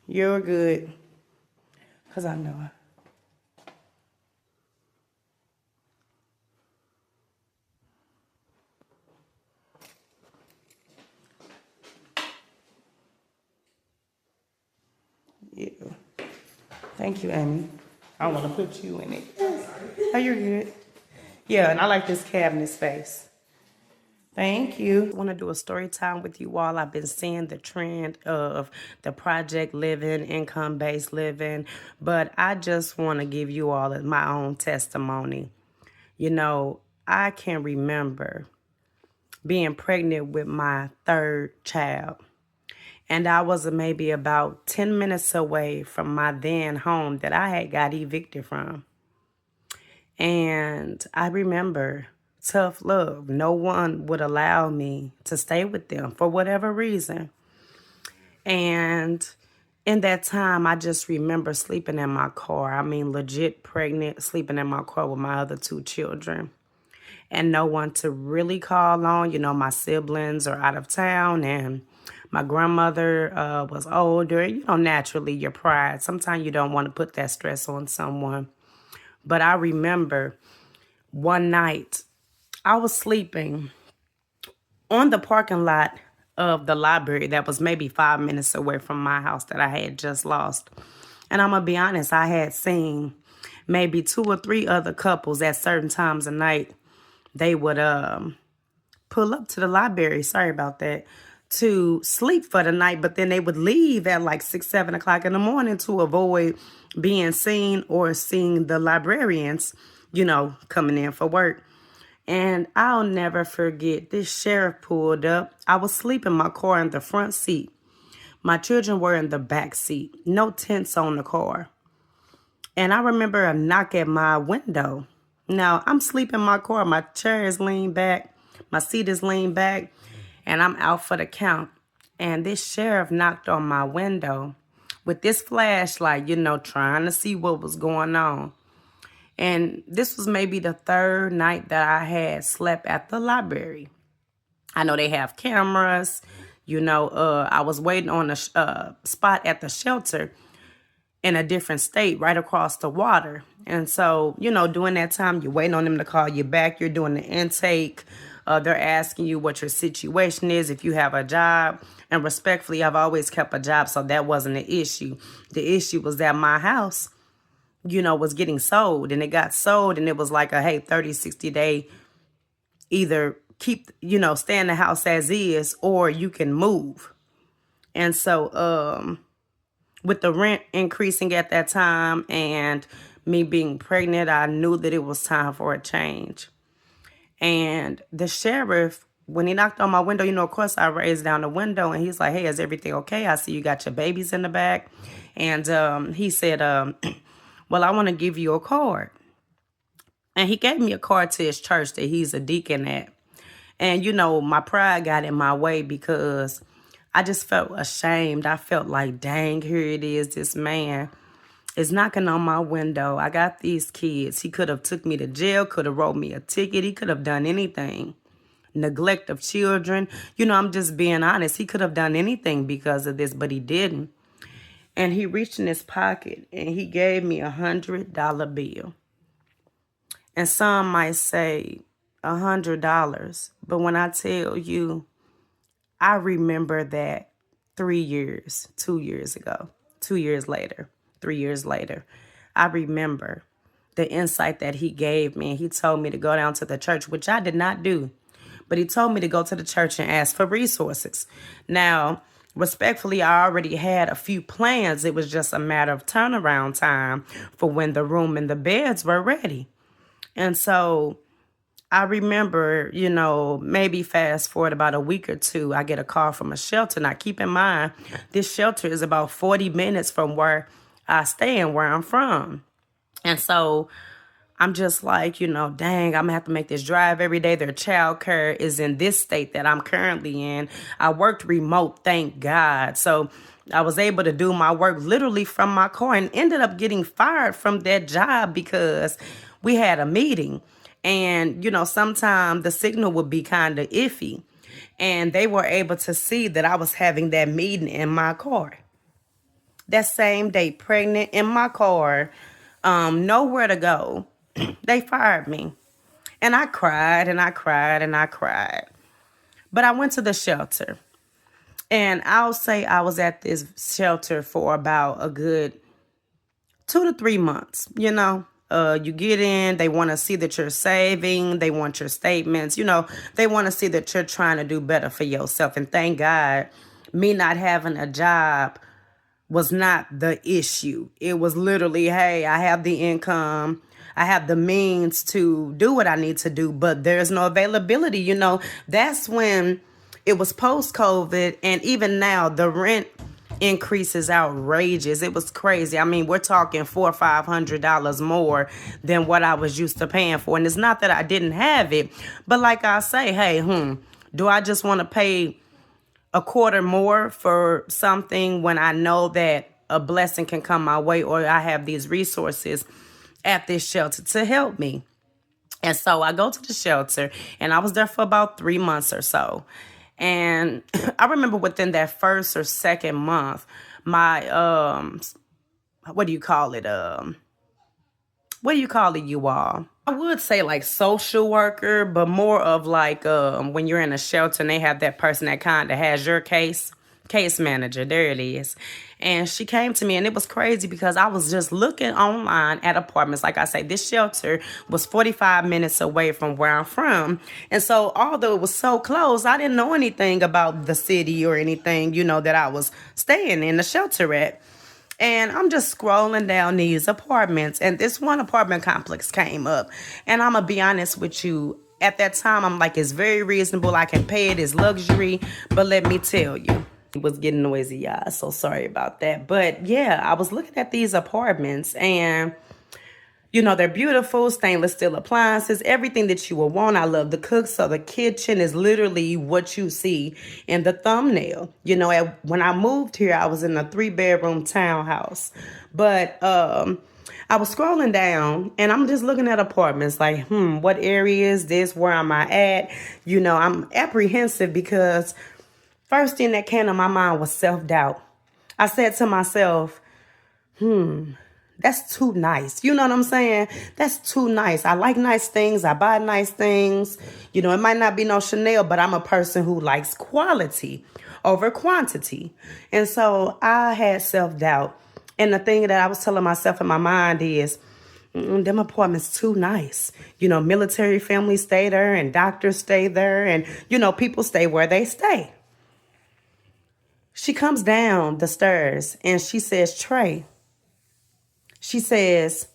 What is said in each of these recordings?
You're good. Because I know. Yeah. Thank you, Amy. I want to put you in it. Oh, you're good. Yeah, and I like this cabinet space. Thank you. I want to do a story time with you all. I've been seeing the trend of the project living, income-based living, but I just want to give you all my own testimony. You know, I can remember being pregnant with my third child. And I was maybe about 10 minutes away from my then home that I had got evicted from. And I remember tough love. No one would allow me to stay with them for whatever reason. And in that time, I just remember sleeping in my car. I mean, legit pregnant, sleeping in my car with my other two children. And no one to really call on. You know, my siblings are out of town and my grandmother was older. You know, naturally, your pride. Sometimes you don't want to put that stress on someone. But I remember one night I was sleeping on the parking lot of the library that was maybe 5 minutes away from my house that I had just lost. And I'm going to be honest, I had seen maybe 2 or 3 other couples at certain times of night. They would pull up to the library, sorry about that, to sleep for the night, but then they would leave at like 6, 7 o'clock in the morning to avoid being seen or seeing the librarians, you know, coming in for work. And I'll never forget, this sheriff pulled up. I was sleeping in my car in the front seat. My children were in the back seat. No tents on the car. And I remember a knock at my window. Now, I'm sleeping in my car. My chair is leaned back. My seat is leaned back. And I'm out for the count. And this sheriff knocked on my window with this flashlight, you know, trying to see what was going on. And this was maybe the third night that I had slept at the library. I know they have cameras. You know, I was waiting on a spot at the shelter in a different state right across the water. And so, you know, during that time, you're waiting on them to call you back. You're doing the intake. They're asking you what your situation is, if you have a job. And respectfully, I've always kept a job, so that wasn't an issue. The issue was that my house, you know, was getting sold, and it got sold, and it was like a, hey, 30, 60 day, either keep, you know, stay in the house as is, or you can move. And so, with the rent increasing at that time and me being pregnant, I knew that it was time for a change. And the sheriff, when he knocked on my window, you know, of course I raised down the window, and he's like, hey, is everything okay? I see you got your babies in the back. And he said, well, I want to give you a card. And he gave me a card to his church that he's a deacon at. And, you know, my pride got in my way because I just felt ashamed. I felt like, dang, here it is. This man is knocking on my window. I got these kids. He could have took me to jail, could have wrote me a ticket. He could have done anything. Neglect of children. You know, I'm just being honest. He could have done anything because of this, but he didn't. And he reached in his pocket and he gave me $100 bill. And some might say $100. But when I tell you, I remember that 3 years, 2 years ago, 2 years later, 3 years later, I remember the insight that he gave me. He told me to go down to the church, which I did not do. But he told me to go to the church and ask for resources. Now, respectfully, I already had a few plans. It was just a matter of turnaround time for when the room and the beds were ready. And so I remember, you know, maybe fast forward about a week or two, I get a call from a shelter. Now, keep in mind, this shelter is about 40 minutes from where I stay and where I'm from. And so I'm just like, you know, dang, I'm going to have to make this drive every day. Their child care is in this state that I'm currently in. I worked remote, thank God. So I was able to do my work literally from my car and ended up getting fired from that job because we had a meeting. And, you know, sometimes the signal would be kind of iffy. And they were able to see that I was having that meeting in my car. That same day, pregnant in my car, nowhere to go. They fired me. And I cried and I cried and I cried. But I went to the shelter. And I'll say I was at this shelter for about a good 2 to 3 months, You get in, they want to see that you're saving, they want your statements, they want to see that you're trying to do better for yourself. And thank God, me not having a job was not the issue. It was literally, hey, I have the income, I have the means to do what I need to do, but there's no availability. That's when it was post COVID. And even now, the rent increase is outrageous. It was crazy. I mean, we're talking $400 or $500 more than what I was used to paying for. And it's not that I didn't have it, but like I say, hey, do I just want to pay a quarter more for something when I know that a blessing can come my way, or I have these resources at this shelter to help me? And so I go to the shelter, and I was there for about 3 months or so. And I remember within that first or second month, my, what do you call it? What do you call it, you all? I would say like social worker, but more of like when you're in a shelter and they have that person that kind of has your case manager. There it is. And she came to me, and it was crazy because I was just looking online at apartments. Like I say, this shelter was 45 minutes away from where I'm from. And so although it was so close, I didn't know anything about the city or anything, that I was staying in the shelter at. And I'm just scrolling down these apartments, and this one apartment complex came up. And I'm going to be honest with you. At that time, I'm like, it's very reasonable. I can pay it. It's luxury. But let me tell you, it was getting noisy, y'all. So sorry about that. But yeah, I was looking at these apartments, and they're beautiful, stainless steel appliances, everything that you would want. I love the cook. So the kitchen is literally what you see in the thumbnail. When I moved here, I was in a 3-bedroom townhouse. But I was scrolling down, and I'm just looking at apartments like, what area is this? Where am I at? I'm apprehensive because first thing that came to my mind was self-doubt. I said to myself, that's too nice. You know what I'm saying? That's too nice. I like nice things. I buy nice things. It might not be no Chanel, but I'm a person who likes quality over quantity. And so I had self-doubt. And the thing that I was telling myself in my mind is, them apartments too nice. Military families stay there, and doctors stay there, and, people stay where they stay. She comes down the stairs, and she says, Trey, she says,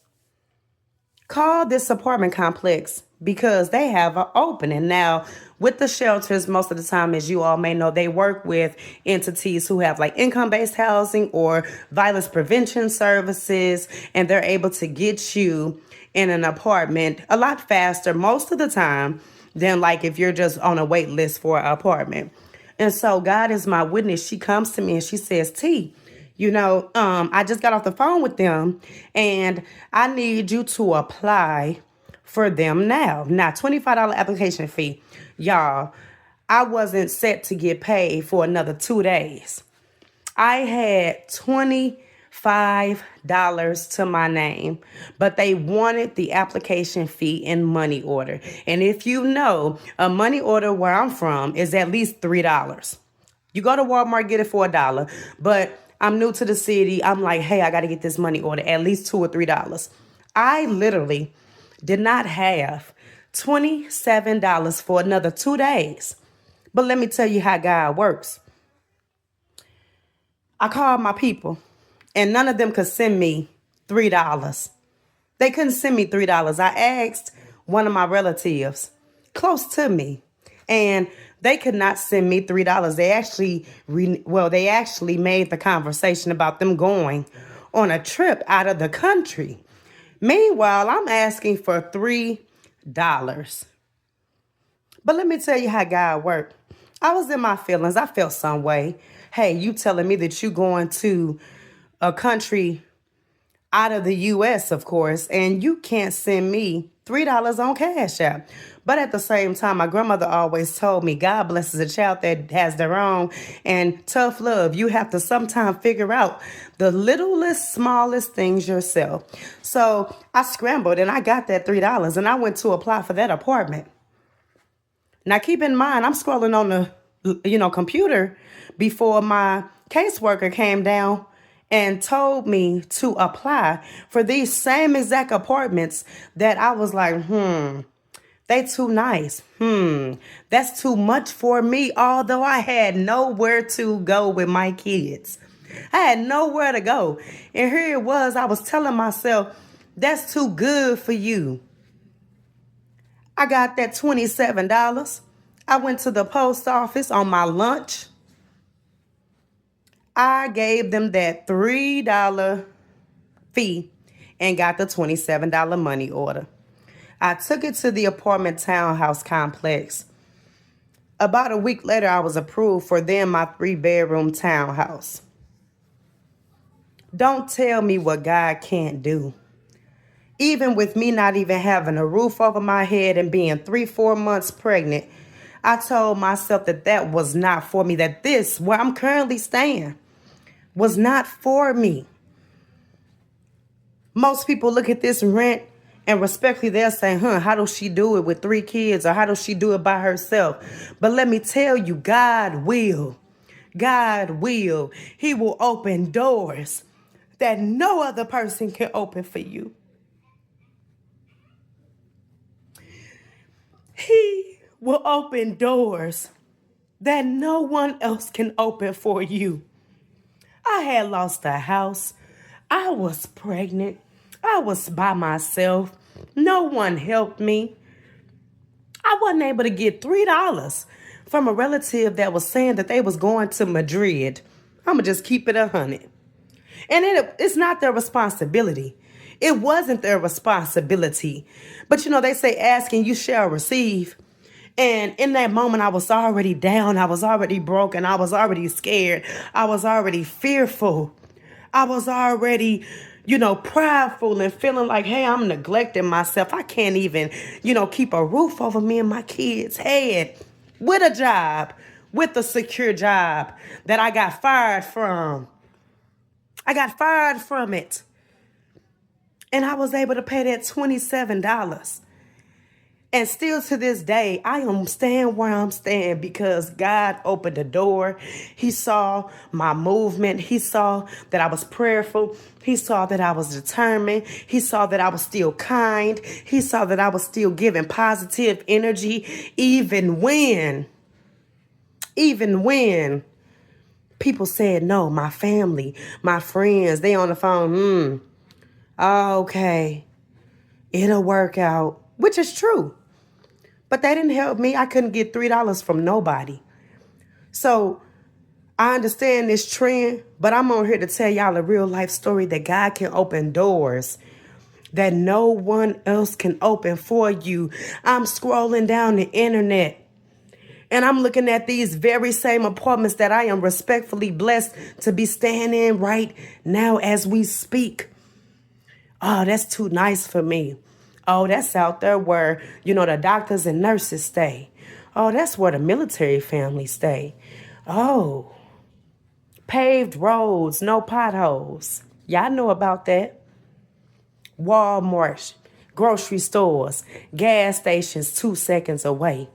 call this apartment complex because they have an opening. Now, with the shelters, most of the time, as you all may know, they work with entities who have like income-based housing or violence prevention services, and they're able to get you in an apartment a lot faster most of the time than like if you're just on a wait list for an apartment. And so God is my witness. She comes to me and she says, T, I just got off the phone with them, and I need you to apply for them now. Now, $25 application fee. Y'all, I wasn't set to get paid for another 2 days. I had $25 to my name, but they wanted the application fee in money order. And if you know, a money order where I'm from is at least $3. You go to Walmart, get it for $1, but I'm new to the city. I'm like, hey, I got to get this money order, at least $2 or $3. I literally did not have $27 for another 2 days. But let me tell you how God works. I called my people, and none of them could send me $3. They couldn't send me $3. I asked one of my relatives close to me, and they could not send me $3. They actually made the conversation about them going on a trip out of the country. Meanwhile, I'm asking for $3. But let me tell you how God worked. I was in my feelings. I felt some way. Hey, you telling me that you going to a country out of the U.S., of course, and you can't send me $3 on Cash App. But at the same time, my grandmother always told me, God blesses a child that has their own, and tough love. You have to sometimes figure out the littlest, smallest things yourself. So I scrambled and I got that $3 and I went to apply for that apartment. Now keep in mind, I'm scrolling on the computer before my caseworker came down and told me to apply for these same exact apartments that I was like, they too nice. That's too much for me, although I had nowhere to go with my kids. I had nowhere to go. And here it was, I was telling myself, that's too good for you. I got that $27. I went to the post office on my lunch. I gave them that $3 fee and got the $27 money order. I took it to the apartment townhouse complex. About a week later, I was approved for then my 3-bedroom townhouse. Don't tell me what God can't do. Even with me not even having a roof over my head and being 3-4 months pregnant, I told myself that was not for me, that this, where I'm currently staying, was not for me. Most people look at this rent and respectfully they'll say, how does she do it with 3 kids, or how does she do it by herself? But let me tell you, God will. God will. He will open doors that no other person can open for you. He will open doors that no one else can open for you. I had lost a house. I was pregnant. I was by myself. No one helped me. I wasn't able to get $3 from a relative that was saying that they was going to Madrid. I'm going to just keep it 100. And it's not their responsibility. It wasn't their responsibility. But they say asking you shall receive. And in that moment, I was already down. I was already broken. I was already scared. I was already fearful. I was already, prideful and feeling like, hey, I'm neglecting myself. I can't even, keep a roof over me and my kids' head with a job, with a secure job that I got fired from. I got fired from it. And I was able to pay that $27. And still to this day, I am staying where I'm staying because God opened the door. He saw my movement. He saw that I was prayerful. He saw that I was determined. He saw that I was still kind. He saw that I was still giving positive energy, even when people said no. My family, my friends, they on the phone. Okay, it'll work out, which is true. But that didn't help me. I couldn't get $3 from nobody. So I understand this trend, but I'm on here to tell y'all a real life story that God can open doors that no one else can open for you. I'm scrolling down the internet and I'm looking at these very same apartments that I am respectfully blessed to be staying in right now as we speak. Oh, that's too nice for me. Oh, that's out there where, the doctors and nurses stay. Oh, that's where the military families stay. Oh, paved roads, no potholes. Y'all know about that. Walmart, grocery stores, gas stations 2 seconds away.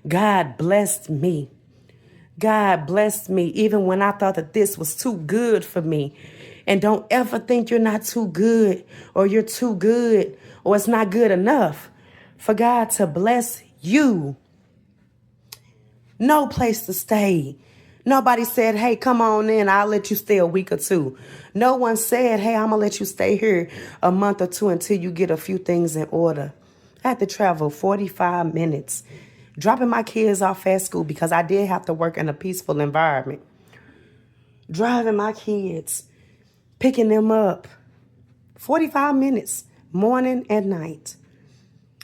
God blessed me. God blessed me even when I thought that this was too good for me. And don't ever think you're not too good or you're too good or it's not good enough for God to bless you. No place to stay. Nobody said, hey, come on in. I'll let you stay a week or 2. No one said, hey, I'm going to let you stay here a month or 2 until you get a few things in order. I had to travel 45 minutes, dropping my kids off at school because I did have to work in a peaceful environment. Driving my kids, picking them up, 45 minutes, morning and night.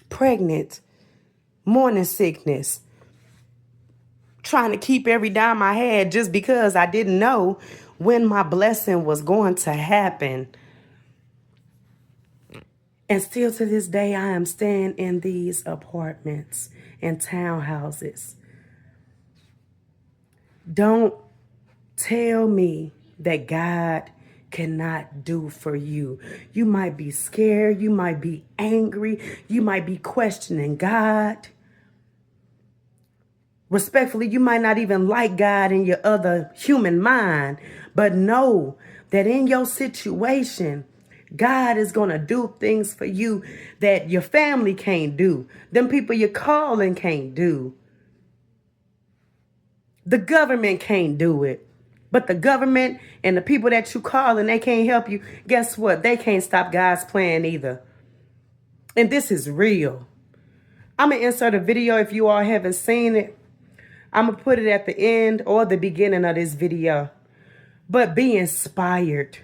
Pregnant, morning sickness, trying to keep every dime I had just because I didn't know when my blessing was going to happen. And still to this day, I am staying in these apartments and townhouses. Don't tell me that God cannot do for you. You might be scared. You might be angry. You might be questioning God. Respectfully, you might not even like God in your other human mind, but know that in your situation, God is going to do things for you that your family can't do. Them people you're calling can't do. The government can't do it. But the government and the people that you call and they can't help you, guess what? They can't stop God's plan either. And this is real. I'm going to insert a video if you all haven't seen it. I'm going to put it at the end or the beginning of this video. But be inspired.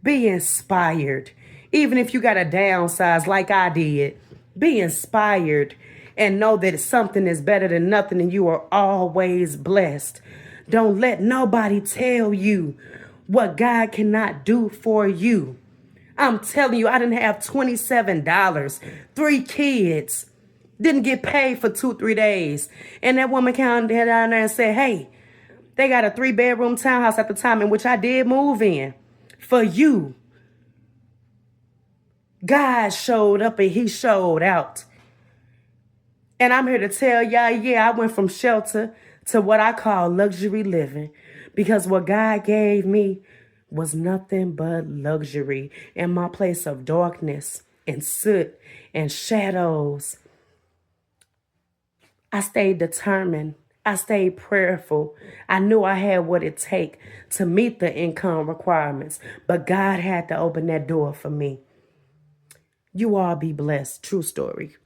Be inspired. Even if you got to downsize like I did, be inspired and know that something is better than nothing and you are always blessed. Don't let nobody tell you what God cannot do for you. I'm telling you, I didn't have $27, 3 kids, didn't get paid for 2-3 days. And that woman came down there and said, hey, they got a 3-bedroom townhouse at the time in which I did move in for you. God showed up and he showed out. And I'm here to tell y'all, yeah, I went from shelter to what I call luxury living, because what God gave me was nothing but luxury. In my place of darkness and soot and shadows, I stayed determined. I stayed prayerful. I knew I had what it takes to meet the income requirements, but God had to open that door for me. You all be blessed. True story.